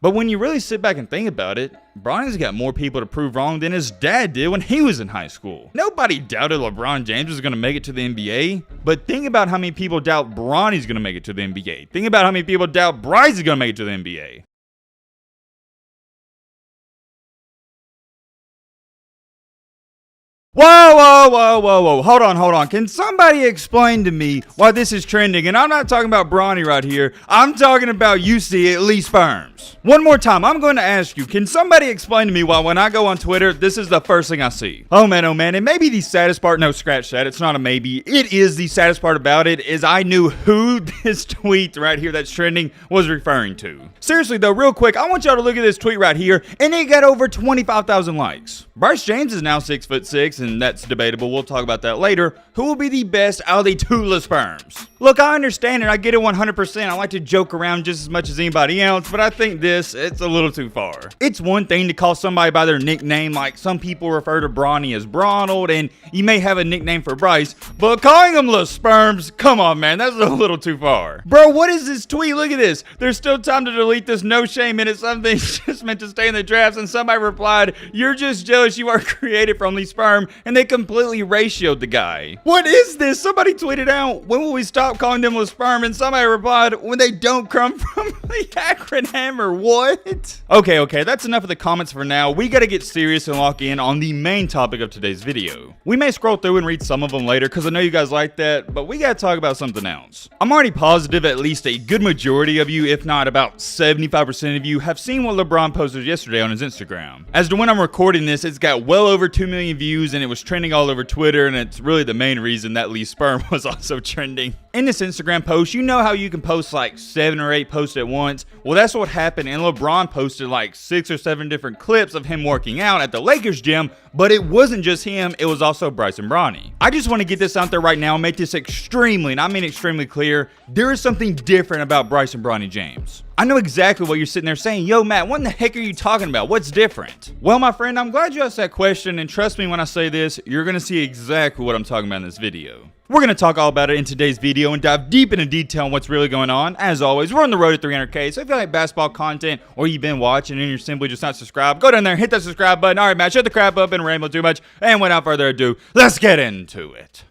But when you really sit back and think about it, Bronny's got more people to prove wrong than his dad did when he was in high school. Nobody doubted LeBron James was going to make it to the NBA, but think about how many people doubt Bronny's going to make it to the NBA. Think about how many people doubt Bryce is going to make it to the NBA. Whoa. Hold on. Can somebody explain to me why this is trending? And I'm not talking about Bronny right here. I'm talking about UC at least sperms. One more time, I'm going to ask you, can somebody explain to me why when I go on Twitter, this is the first thing I see? Oh man. And maybe the saddest part, no, scratch that. It's not a maybe. It is the saddest part about it is I knew who this tweet right here that's trending was referring to. Seriously though, real quick, I want y'all to look at this tweet right here, and it got over 25,000 likes. Bryce James is now 6'6", and that's debatable. We'll talk about that later. Who will be the best out of the toothless sperms? Look, I understand it. I get it 100%. I like to joke around just as much as anybody else, but I think it's a little too far. It's one thing to call somebody by their nickname, like some people refer to Bronny as Bronald, and you may have a nickname for Bryce, but calling them little sperms, come on, man, that's a little too far. Bro, what is this tweet? Look at this. There's still time to delete this, no shame in it. Something just meant to stay in the drafts, and somebody replied, "You're just jealous you are created from the sperm," and they completely ratioed the guy. What is this? Somebody tweeted out, "When will we stop calling them a sperm?" And somebody replied, "When they don't come from the acronym," or what? Okay, that's enough of the comments for now. We gotta get serious and lock in on the main topic of today's video. We may scroll through and read some of them later because I know you guys like that, but we gotta talk about something else. I'm already positive at least a good majority of you, if not about 75% of you, have seen what LeBron posted yesterday on his Instagram. As to when I'm recording this, it's got well over 2 million views and it was trending all over Twitter, and it's really the main reason that Lee's sperm was also trending. In this Instagram post, you know how you can post like 7 or 8 posts at once? Well, that's what happened, and LeBron posted like 6 or 7 different clips of him working out at the Lakers gym, but it wasn't just him, it was also Bryce and Bronny. I just want to get this out there right now and make this extremely, and I mean extremely clear, there is something different about Bryce and Bronny James. I know exactly what you're sitting there saying. Yo, Matt, what in the heck are you talking about? What's different? Well, my friend, I'm glad you asked that question, and trust me when I say this, you're going to see exactly what I'm talking about in this video. We're going to talk all about it in today's video and dive deep into detail on what's really going on. As always, we're on the road to 300K, so if you like basketball content or you've been watching and you're simply just not subscribed, go down there and hit that subscribe button. All right, Matt, shut the crap up and ramble too much. And without further ado, let's get into it.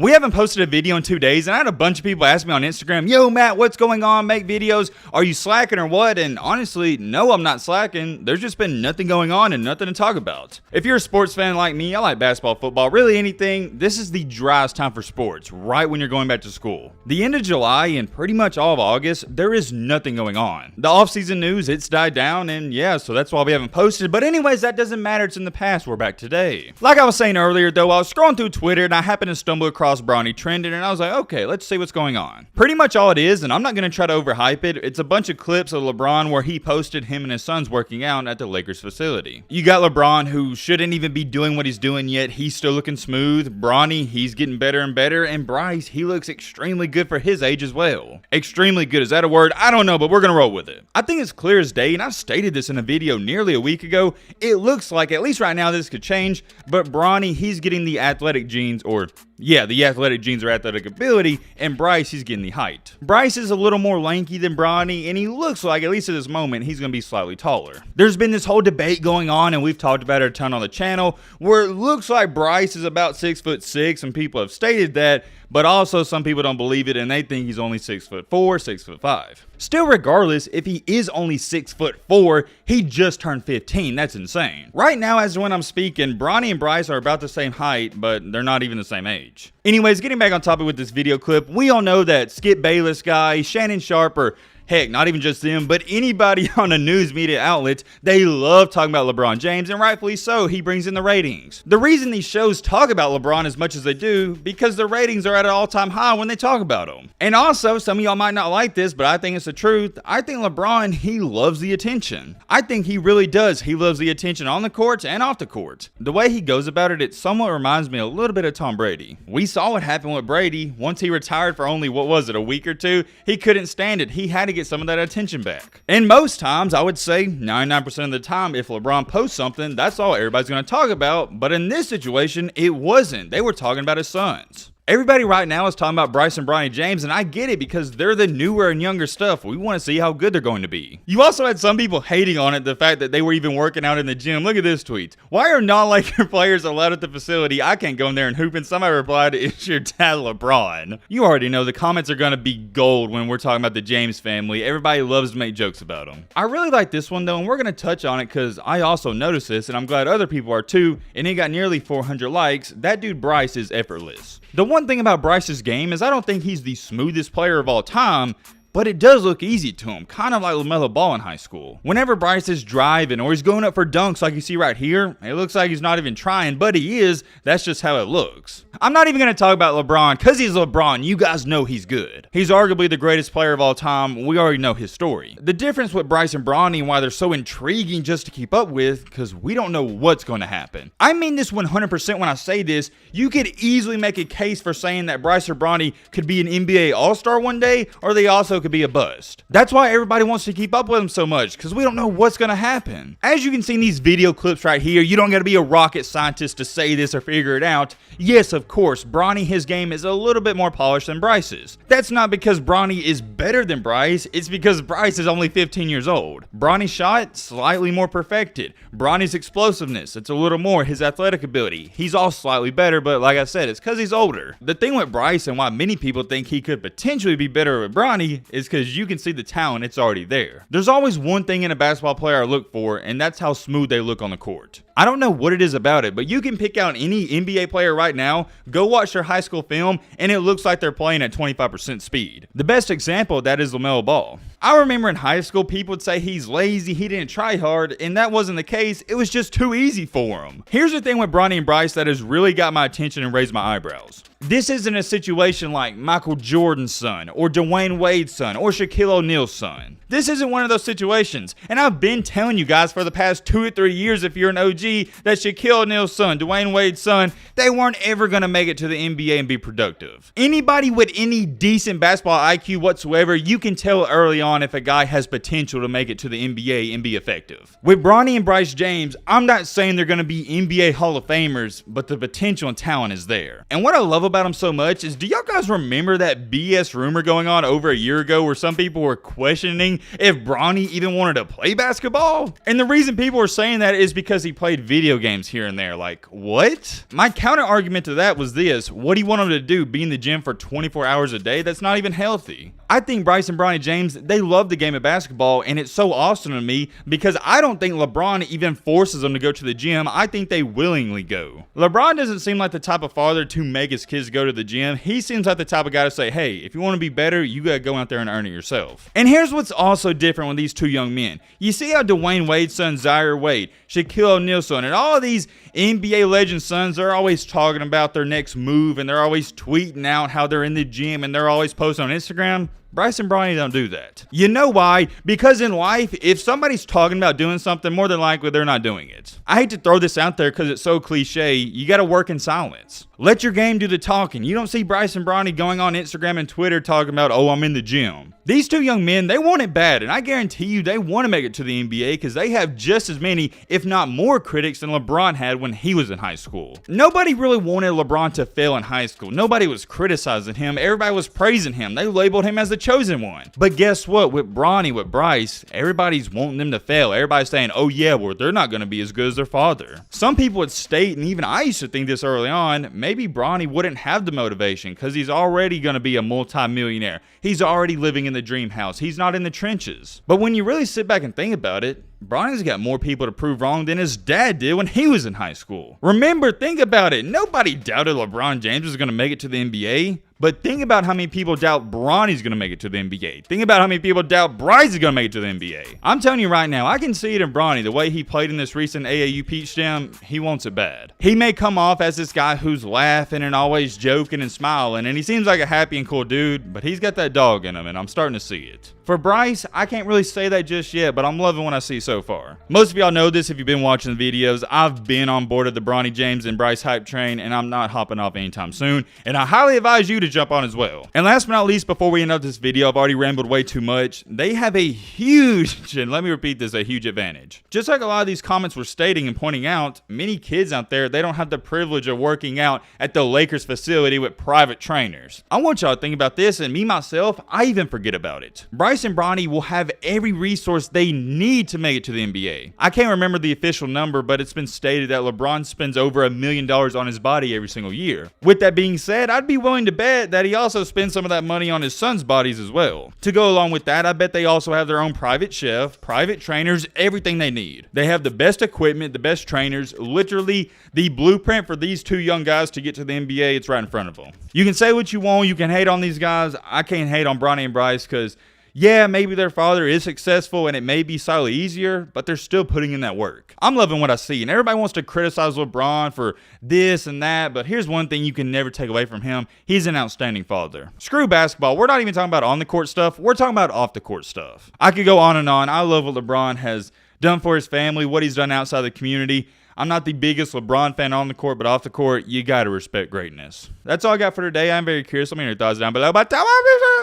We haven't posted a video in 2 days, and I had a bunch of people ask me on Instagram, "Yo, Matt, what's going on? Make videos. Are you slacking or what?" And honestly, no, I'm not slacking. There's just been nothing going on and nothing to talk about. If you're a sports fan like me, I like basketball, football, really anything. This is the driest time for sports, right when you're going back to school. The end of July and pretty much all of August, there is nothing going on. The off-season news, it's died down, and yeah, so that's why we haven't posted. But anyways, that doesn't matter. It's in the past. We're back today. Like I was saying earlier, though, I was scrolling through Twitter, and I happened to stumble across Bronny trending, and I was like, okay, let's see what's going on. Pretty much all it is, and I'm not going to try to overhype it, it's a bunch of clips of LeBron where he posted him and his sons working out at the Lakers facility. You got LeBron, who shouldn't even be doing what he's doing yet. He's still looking smooth. Bronny, he's getting better and better. And Bryce, he looks extremely good for his age as well. Extremely good, is that a word? I don't know, but we're going to roll with it. I think it's clear as day, and I stated this in a video nearly a week ago. It looks like, at least right now, this could change, but Bronny, he's getting the athletic genes, or yeah, the athletic genes or athletic ability, and Bryce, he's getting the height. Bryce is a little more lanky than Bronny, and he looks like, at least at this moment, he's going to be slightly taller. There's been this whole debate going on, and we've talked about it a ton on the channel, where it looks like Bryce is about 6'6", and people have stated that, but also some people don't believe it, and they think he's only 6'4", 6'5". Still, regardless, if he is only 6'4", he just turned 15. That's insane. Right now, as to when I'm speaking, Bronny and Bryce are about the same height, but they're not even the same age. Anyways, getting back on topic with this video clip, we all know that Skip Bayless guy, Shannon Sharp, or heck, not even just them, but anybody on a news media outlet, they love talking about LeBron James, and rightfully so. He brings in the ratings. The reason these shows talk about LeBron as much as they do, because the ratings are at an all-time high when they talk about him. And also, some of y'all might not like this, but I think it's the truth. I think LeBron, he loves the attention. I think he really does. He loves the attention on the court and off the court. The way he goes about it, it somewhat reminds me a little bit of Tom Brady. We saw what happened with Brady. Once he retired for only, what was it, a week or two, he couldn't stand it. He had to get some of that attention back. And most times, I would say 99% of the time, if LeBron posts something, that's all everybody's going to talk about. But in this situation, it wasn't. They were talking about his sons. Everybody right now is talking about Bryce and Bronny James, and I get it because they're the newer and younger stuff. We want to see how good they're going to be. You also had some people hating on it, the fact that they were even working out in the gym. Look at this tweet. Why are non-Laker players allowed at the facility? I can't go in there and hoop. And somebody replied, it's your dad LeBron. You already know the comments are going to be gold when we're talking about the James family. Everybody loves to make jokes about them. I really like this one though, and we're going to touch on it because I also noticed this, and I'm glad other people are too, and it got nearly 400 likes. That dude Bryce is effortless. The one thing about Bryce's game is I don't think he's the smoothest player of all time, but it does look easy to him, kind of like LaMelo Ball in high school. Whenever Bryce is driving or he's going up for dunks like you see right here, it looks like he's not even trying, but he is. That's just how it looks. I'm not even going to talk about LeBron because he's LeBron. You guys know he's good. He's arguably the greatest player of all time. We already know his story. The difference with Bryce and Bronny and why they're so intriguing just to keep up with, because we don't know what's going to happen. I mean this 100% when I say this. You could easily make a case for saying that Bryce or Bronny could be an NBA All-Star one day, or they also could be a bust. That's why everybody wants to keep up with them so much, because we don't know what's going to happen. As you can see in these video clips right here, you don't got to be a rocket scientist to say this or figure it out. Yes, of course, Bronny, his game is a little bit more polished than Bryce's. That's not because Bronny is better than Bryce, it's because Bryce is only 15 years old. Bronny's shot, slightly more perfected. Bronny's explosiveness, it's a little more. His athletic ability, he's all slightly better, but like I said, it's because he's older. The thing with Bryce and why many people think he could potentially be better with Bronny is because you can see the talent, it's already there. There's always one thing in a basketball player I look for, and that's how smooth they look on the court. I don't know what it is about it, but you can pick out any NBA player right now, go watch their high school film, and it looks like they're playing at 25% speed. The best example of that is LaMelo Ball. I remember in high school, people would say he's lazy, he didn't try hard, and that wasn't the case. It was just too easy for him. Here's the thing with Bronny and Bryce that has really got my attention and raised my eyebrows. This isn't a situation like Michael Jordan's son, or Dwayne Wade's son, or Shaquille O'Neal's son. This isn't one of those situations, and I've been telling you guys for the past 2 or 3 years, if you're an OG, that Shaquille O'Neal's son, Dwayne Wade's son, they weren't ever going to make it to the NBA and be productive. Anybody with any decent basketball IQ whatsoever, you can tell early on if a guy has potential to make it to the NBA and be effective. With Bronny and Bryce James, I'm not saying they're going to be NBA Hall of Famers, but the potential and talent is there. And what I love about them so much is, do y'all guys remember that BS rumor going on over a year ago where some people were questioning if Bronny even wanted to play basketball? And the reason people were saying that is because he played video games here and there. Like, what? My counter argument to that was this: what do you want him to do? Be in the gym for 24 hours a day? That's not even healthy. I think Bryce and Bronny James, they love the game of basketball, and it's so awesome to me because I don't think LeBron even forces them to go to the gym. I think they willingly go. LeBron doesn't seem like the type of father to make his kids go to the gym. He seems like the type of guy to say, hey, if you want to be better, you got to go out there and earn it yourself. And here's what's also different with these two young men. You see how Dwayne Wade's son, Zaire Wade, Shaquille O'Neal's son, and all of these NBA legend sons, they're always talking about their next move, and they're always tweeting out how they're in the gym, and they're always posting on Instagram. Bryce and Bronny don't do that. You know why? Because in life, if somebody's talking about doing something, more than likely they're not doing it. I hate to throw this out there because it's so cliche. You got to work in silence. Let your game do the talking. You don't see Bryce and Bronny going on Instagram and Twitter talking about, oh, I'm in the gym. These two young men, they want it bad, and I guarantee you they want to make it to the NBA because they have just as many, if not more, critics than LeBron had when he was in high school. Nobody really wanted LeBron to fail in high school. Nobody was criticizing him. Everybody was praising him. They labeled him as the chosen one. But guess what? With Bronny, with Bryce, everybody's wanting them to fail. Everybody's saying, oh yeah, well, they're not going to be as good as their father. Some people would state, and even I used to think this early on, maybe Bronny wouldn't have the motivation because he's already going to be a multi-millionaire. He's already living in the dream house. He's not in the trenches. But when you really sit back and think about it, Bronny's got more people to prove wrong than his dad did when he was in high school. Remember, think about it. Nobody doubted LeBron James was going to make it to the NBA. But think about how many people doubt Bronny's going to make it to the NBA. Think about how many people doubt Bryce is going to make it to the NBA. I'm telling you right now, I can see it in Bronny. The way he played in this recent AAU Peach Jam, he wants it bad. He may come off as this guy who's laughing and always joking and smiling, and he seems like a happy and cool dude, but he's got that dog in him, and I'm starting to see it. For Bryce, I can't really say that just yet, but I'm loving what I see so far. Most of y'all know this if you've been watching the videos. I've been on board of the Bronny James and Bryce hype train, and I'm not hopping off anytime soon, and I highly advise you to to jump on as well. And last but not least, before we end up this video, I've already rambled way too much. They have a huge, and let me repeat this, a huge advantage. Just like a lot of these comments were stating and pointing out, many kids out there, they don't have the privilege of working out at the Lakers facility with private trainers. I want y'all to think about this, and me myself, I even forget about it. Bryce and Bronny will have every resource they need to make it to the NBA. I can't remember the official number, but it's been stated that LeBron spends over $1 million on his body every single year. With that being said, I'd be willing to bet that he also spends some of that money on his son's bodies as well. To go along with that, I bet they also have their own private chef, private trainers, everything they need. They have the best equipment, the best trainers, literally the blueprint for these two young guys to get to the NBA. It's right in front of them. You can say what you want, you can hate on these guys. I can't hate on Bronny and Bryce because yeah, maybe their father is successful and it may be slightly easier, but they're still putting in that work. I'm loving what I see, and everybody wants to criticize LeBron for this and that, but here's one thing you can never take away from him. He's an outstanding father. Screw basketball. We're not even talking about on the court stuff. We're talking about off the court stuff. I could go on and on. I love what LeBron has done for his family, what he's done outside the community. I'm not the biggest LeBron fan on the court, but off the court, you got to respect greatness. That's all I got for today. I'm very curious. Let me know your thoughts down below. But